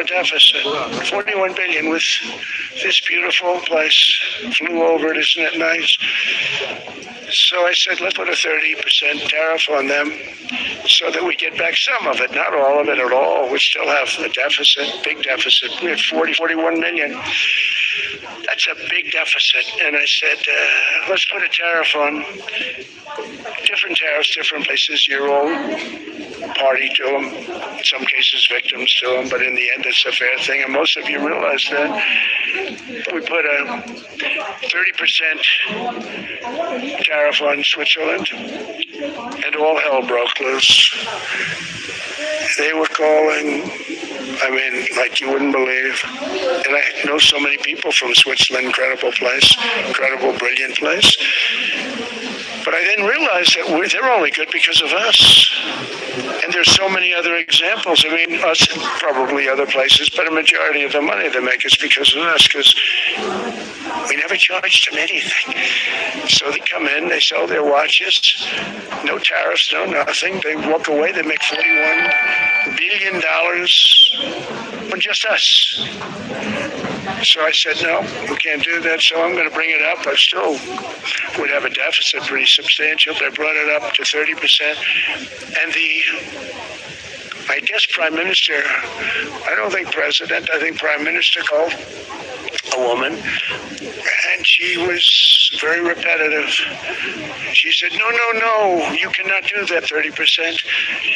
deficit. 41 billion with this beautiful place. Flew over it, isn't it nice? So I said, let's put a 30% tariff on them so that we get back some of it, not all of it at all. We still have a deficit, big deficit. We had 41 million. That's a big deficit. And I said, let's put a tariff on. Different tariffs, different places. You're all party to them. In some cases, victims to them. But in the end, it's a fair thing. And most of you realize that. We put a 30% tariff on Switzerland, and all hell broke loose. They were calling, like you wouldn't believe. And I know so many people from Switzerland, incredible place, incredible, brilliant place. But I didn't realize that they're only good because of us. And there's so many other examples. Us, probably other places, but a majority of the money they make is because of us, because we never charged them anything. So they come in, they sell their watches, no tariffs, no nothing. They walk away, they make $41 billion on just us. So I said, no, we can't do that, so I'm going to bring it up. I still would have a deficit pretty substantial, but I brought it up to 30%. And I guess Prime Minister, I don't think President, I think Prime Minister called a woman, and she was very repetitive. She said, no, you cannot do that 30%.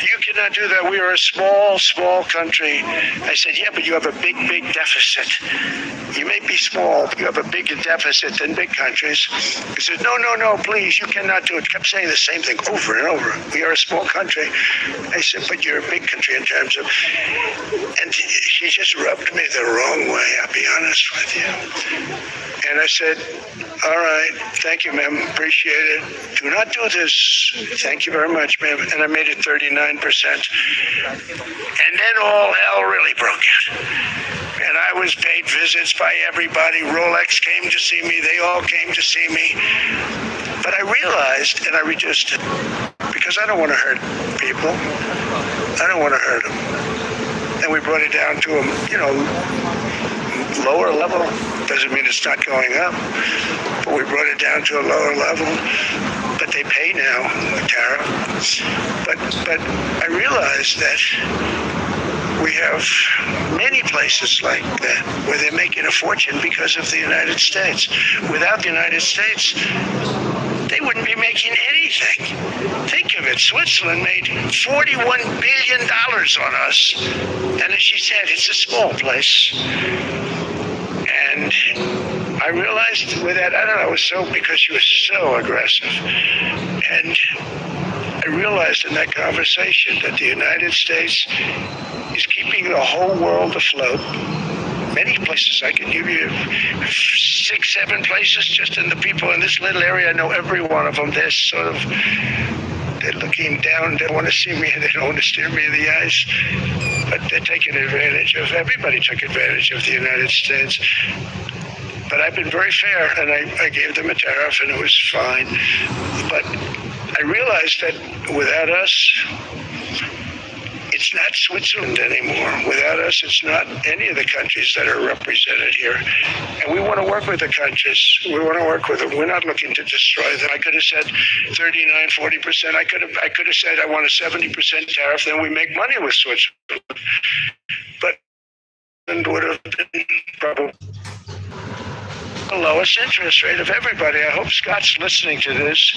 You cannot do that. We are a small country. I said, yeah, but you have a big deficit. You may be small, but you have a bigger deficit than big countries. He said, no, please, you cannot do it. Kept saying the same thing over and over. We are a small country. I said, but you're a big country in terms of... And she just rubbed me the wrong way, I'll be honest with you. And I said, all right, thank you, ma'am, appreciate it. Do not do this. Thank you very much, ma'am. And I made it 39%. And then all hell really broke out. And I was paid visits by everybody. Rolex came to see me. They all came to see me. But I realized, and I reduced it, because I don't want to hurt people. I don't want to hurt them. And we brought it down to a, lower level. Doesn't mean it's not going up, but we brought it down to a lower level. But they pay now a tariff. But I realized that we have many places like that where they're making a fortune because of the United States. Without the United States, they wouldn't be making anything. Think of it. Switzerland made $41 billion on us. And as she said, it's a small place. And I realized with that, because she was so aggressive. And I realized in that conversation that the United States is keeping the whole world afloat. Many places, I can give you 6, 7 places just in the people in this little area. I know every one of them. They're looking down. They want to see me. They don't want to stare me in the eyes. But they're taking advantage of, everybody took advantage of the United States. But I've been very fair, and I gave them a tariff, and it was fine. But I realized that without us, it's not Switzerland anymore. Without us, it's not any of the countries that are represented here. And we want to work with the countries. We want to work with them. We're not looking to destroy them. I could have said 39, 40%. I could have said I want a 70% tariff, then we make money with Switzerland. But it would have been probably the lowest interest rate of everybody. I hope Scott's listening to this,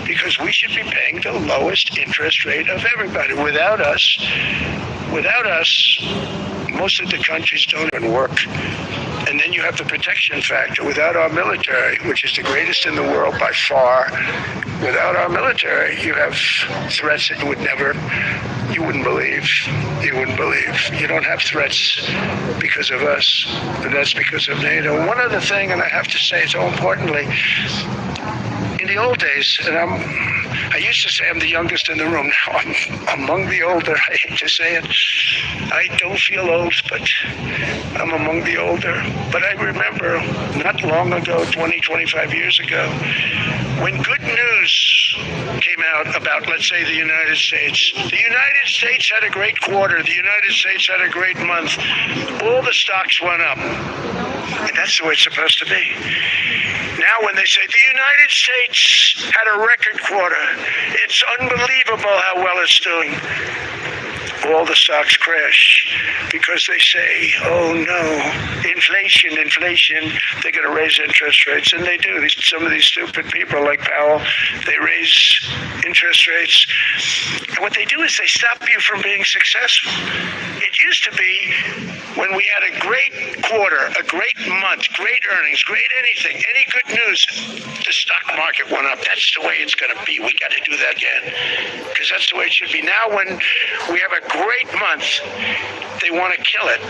because we should be paying the lowest interest rate of everybody. Without us, most of the countries don't even work. And then you have the protection factor. Without our military, which is the greatest in the world by far, without our military, you have threats that you wouldn't believe. You don't have threats because of us, but that's because of NATO. One other thing, and I have to say so importantly, in the old days, and I used to say I'm the youngest in the room. Now I'm among the older. I hate to say it. I don't feel old, but I'm among the older. But I remember not long ago, 20, 25 years ago, when good news came out about, let's say, the United States. The United States had a great quarter. The United States had a great month. All the stocks went up. And that's the way it's supposed to be. Now when they say the United States had a record quarter, it's unbelievable how well it's doing. All the stocks crash because they say, oh no, inflation, they're going to raise interest rates. And they do. Some of these stupid people like Powell, they raise interest rates. And what they do is they stop you from being successful. It used to be when we had a great quarter, a great month, great earnings, great anything, any good news, the stock market went up. That's the way it's going to be. We got to do that again because that's the way it should be. Now when we have a great month, they want to kill it.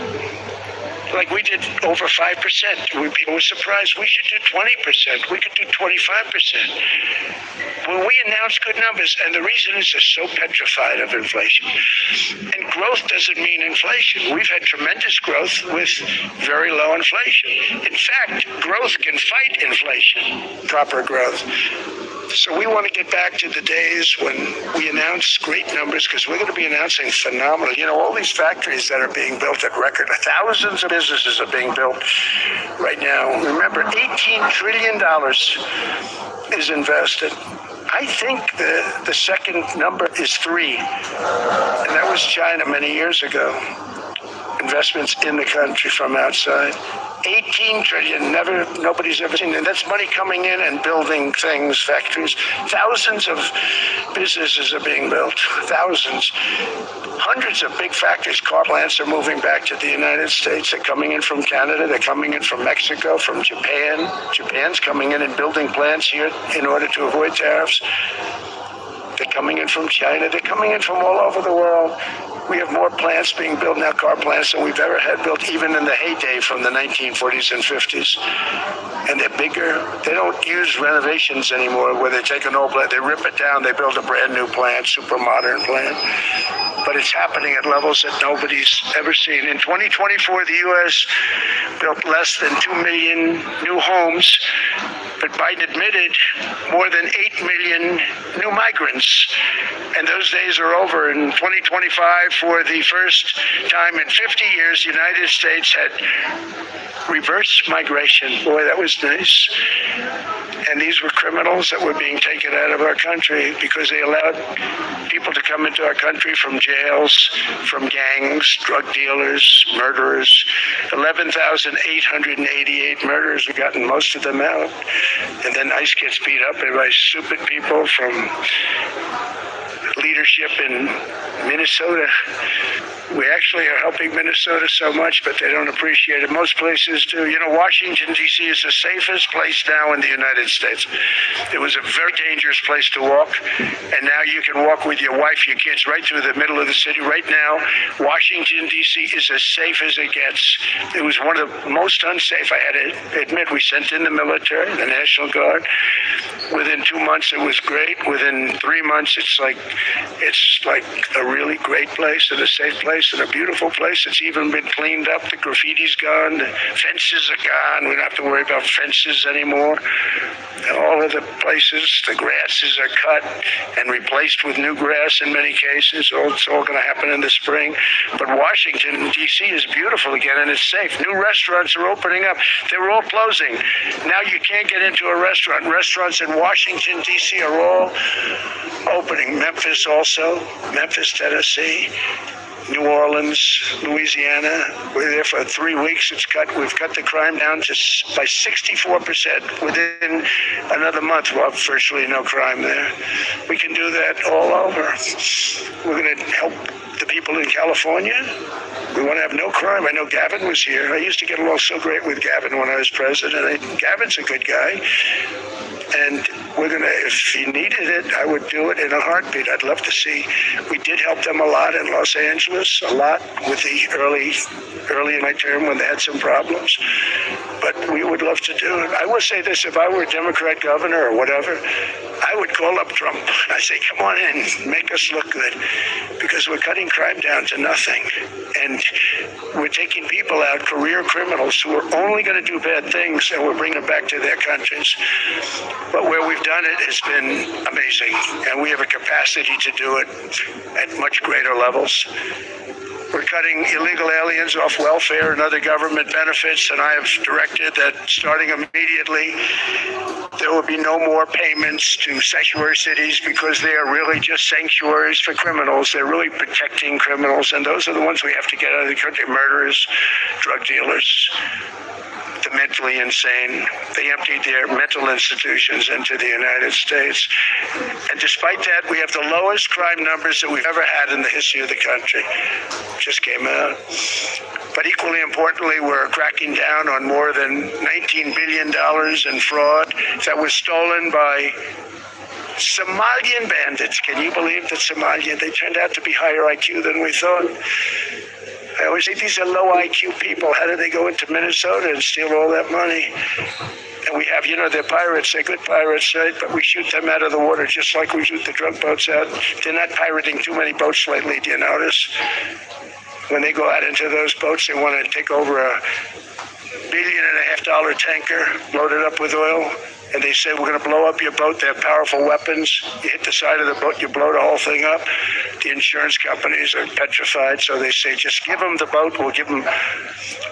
Like we did over 5%. People were surprised. We should do 20%. We could do 25%. When we announce good numbers, and the reason is they're so petrified of inflation. And growth doesn't mean inflation. We've had tremendous growth with very low inflation. In fact, growth can fight inflation, proper growth. So we want to get back to the days when we announce great numbers because we're going to be announcing phenomenal. You know, all these factories that are being built at record, thousands of businesses are being built right now. Remember, $18 trillion is invested. I think the second number is 3, and that was China many years ago. Investments in the country from outside. 18 trillion, nobody's ever seen. And that's money coming in and building things, factories. Thousands of businesses are being built. Thousands. Hundreds of big factories, car plants are moving back to the United States. They're coming in from Canada. They're coming in from Mexico, from Japan. Japan's coming in and building plants here in order to avoid tariffs. They're coming in from China. They're coming in from all over the world. We have more plants being built now, car plants, than we've ever had built, even in the heyday from the 1940s and 50s. And they're bigger. They don't use renovations anymore where they take an old plant, they rip it down, they build a brand new plant, super modern plant. But it's happening at levels that nobody's ever seen. In 2024, the U.S. built less than 2 million new homes, but Biden admitted more than 8 million new migrants. And those days are over. In 2025, for the first time in 50 years, the United States had reverse migration. Boy, that was nice. And these were criminals that were being taken out of our country because they allowed people to come into our country from jails, from gangs, drug dealers, murderers. 11,888 murders. We've gotten most of them out. And then ICE gets beat up by stupid people from leadership in Minnesota. We actually are helping Minnesota so much, but they don't appreciate it. Most places do. You know, Washington, D.C. is the safest place now in the United States. It was a very dangerous place to walk, and now you can walk with your wife, your kids, right through the middle of the city. Right now, Washington, D.C. is as safe as it gets. It was one of the most unsafe. I had to admit, we sent in the military, the National Guard. Within 2 months, it was great. Within 3 months, it's like a really great place and a safe place and a beautiful place. It's even been cleaned up. The graffiti's gone. The fences are gone. We don't have to worry about fences anymore. All of the places, the grasses are cut and replaced with new grass in many cases. It's all going to happen in the spring. But Washington, D.C. is beautiful again, and it's safe. New restaurants are opening up. They were all closing. Now you can't get into a restaurant. Restaurants in Washington, D.C. are all opening. Memphis also. Memphis, Tennessee. New Orleans, Louisiana. We're there for 3 weeks. We've cut the crime down by 64%. Within another month, we'll have virtually no crime there. We can do that all over. We're going to help the people in California. We want to have no crime. I know Gavin was here. I used to get along so great with Gavin when I was president. Gavin's a good guy. And we're going to, if you needed it, I would do it in a heartbeat. I'd love to see. We did help them a lot in Los Angeles, a lot with the early in my term when they had some problems. But we would love to do it. I will say this, if I were a Democrat governor or whatever, I would call up Trump. I say, come on in, make us look good, because we're cutting crime down to nothing. And we're taking people out, career criminals who are only going to do bad things, and we're bringing them back to their countries. But where we've done it has been amazing, and we have a capacity to do it at much greater levels. We're cutting illegal aliens off welfare and other government benefits, and I have directed that starting immediately, there will be no more payments to sanctuary cities, because they are really just sanctuaries for criminals. They're really protecting criminals, and those are the ones we have to get out of the country: murderers, drug dealers, the mentally insane. They emptied their mental institutions into the United States. And despite that, we have the lowest crime numbers that we've ever had in the history of the country. Just came out. But equally importantly, we're cracking down on more than $19 billion in fraud that was stolen by Somalian bandits. Can you believe that Somalia, they turned out to be higher IQ than we thought. I always say these are low IQ people. How did they go into Minnesota and steal all that money? And we have, they're pirates. They're good pirates, right? But we shoot them out of the water just like we shoot the drug boats out. They're not pirating too many boats lately, do you notice? When they go out into those boats, they want to take over $1.5 billion tanker loaded up with oil. And they say, we're going to blow up your boat. They have powerful weapons. You hit the side of the boat, you blow the whole thing up. The insurance companies are petrified, so they say, just give them the boat. We'll give them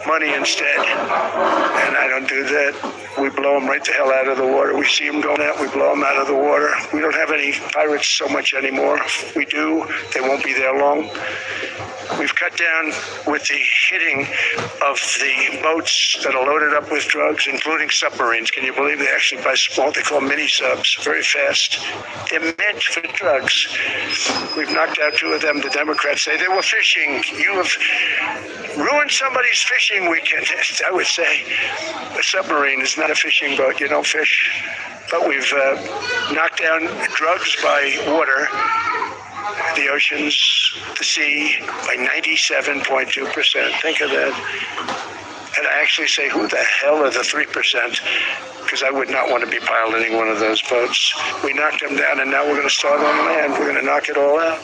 money instead. And I don't do that. We blow them right the hell out of the water. We see them going out, we blow them out of the water. We don't have any pirates so much anymore. If we do, they won't be there long. We've cut down with the hitting of the boats that are loaded up with drugs, including submarines. Can you believe they actually buy small, they call mini subs, very fast. They're meant for drugs. We've knocked out 2 of them. The Democrats say they were fishing. You have ruined somebody's fishing weekend. I would say a submarine is not a fishing boat. You don't fish. But we've knocked down drugs by water, the oceans, the sea, by 97.2%. Think of that. And I actually say, who the hell are the 3%? Because I would not want to be piloting one of those boats. We knocked them down, and now we're going to start on land. We're going to knock it all out.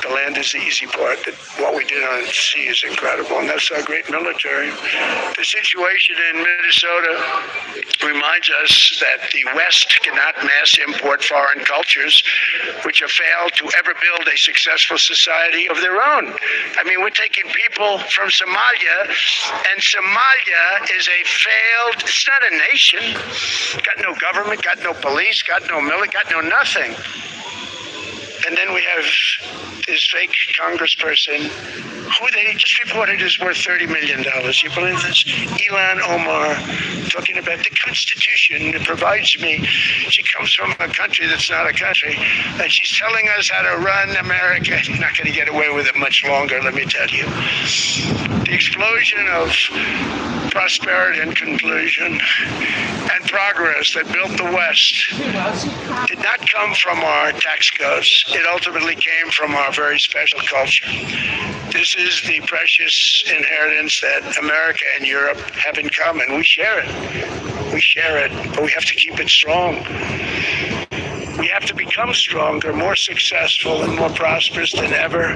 The land is the easy part. What we did on the sea is incredible, and that's our great military. The situation in Minnesota reminds us that the West cannot mass import foreign cultures, which have failed to ever build a successful society of their own. I mean, we're taking people from Somalia, and Somalia is a failed, it's not a nation. Got no government, got no police, got no military, got no nothing. And then we have this fake congressperson who they just reported is worth $30 million. You believe this? Ilhan Omar, talking about the Constitution that provides me. She comes from a country that's not a country, and she's telling us how to run America. She's not going to get away with it much longer, let me tell you. The explosion of prosperity and conclusion and progress that built the West did not come from our tax codes. It ultimately came from our very special culture. This is the precious inheritance that America and Europe have in common. We share it. We share it, but we have to keep it strong. We have to become stronger, more successful, and more prosperous than ever.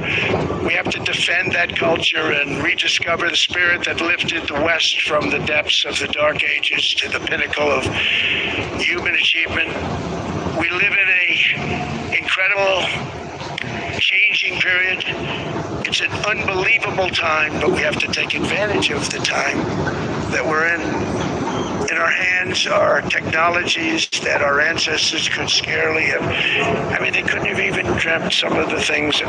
We have to defend that culture and rediscover the spirit that lifted the West from the depths of the Dark Ages to the pinnacle of human achievement. We live in an incredible, changing period. It's an unbelievable time, but we have to take advantage of the time that we're in. In our hands are technologies that our ancestors could scarcely have. I mean, they couldn't have even dreamt some of the things that